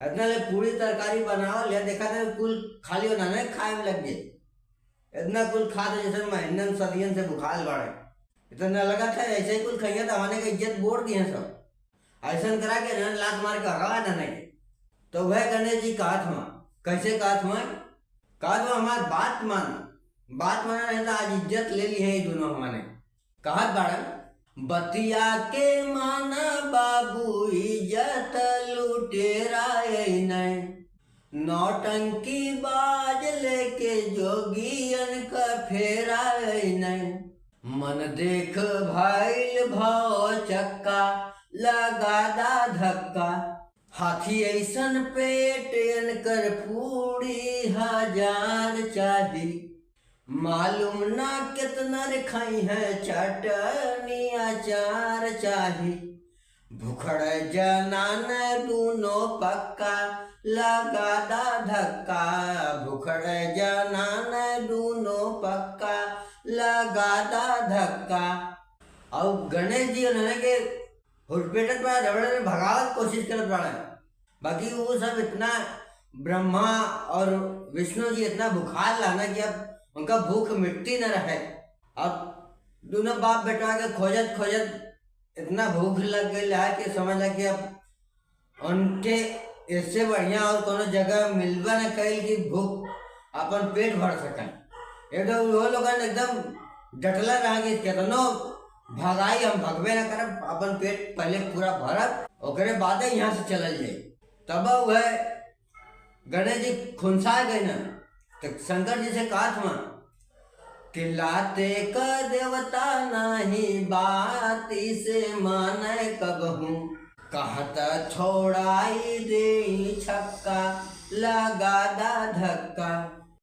इतना ले पूरी तरकारी बनाओ ले देखा था कुल खाली होना नहीं खाए में लग गए। इतना कुल खा था जैसे महीनन सदियन से बुखार बढ़े। इतना लगा था ऐसे ही कुल खाइए तो हमारे का इज्जत बोड़ दिए सब। ऐसा करा के ना लात मार के हगा ना नहीं। तो वह गणेश जी कहा था कैसे कहा था हमारी बात माना नहीं तो आज इज्जत ले ली है दोनों हमारे। कहा बाड़ा बतिया के माना बाबू इज्जत लुटेरा नहीं। नौटंकी बाज लेके जोगियन का फेरा नहीं। मन देख भाईल भाव चक्का लगादा धक्का। हाथी ऐसन पेट कर पूरी 1000 चाही। मालूम ना कितना खाई है चटनी अचार चाही। भुखड़ जनान दूनो पक्का लगादा धक्का। भुखड़ जनान दूनो पक्का लगादा धक्का। और गणेश जी उन्होंने के हुरपेटत बड़ा झगड़े भगावत कोशिश करत बड़ा। बाकी वो सब इतना ब्रह्मा और विष्णु जी इतना बुखार लाना कि अब उनका भूख मिटती न रहे। अब दोनों बाप बेटा के खोजत इतना भूख लग गई है कि समझ लग कि अब उनके इससे बढ़िया और कोनो जगह मिलवा न कहीं कि भूख अपन पेट भर सकें। एकदम वो लोग एकदम डटला रहा कि कितनो भगाई हम भगवे न करब अपन पेट पहले पूरा भरब ओकरे बाद यहाँ से चलल जाए। तब वह गणेश जी खुनसा गए न तो शंकर जी से कहा था कि लाते का देवता नहीं बाती से माने कब हूँ। कहता छोड़ाई दे छक्का लगादा धक्का।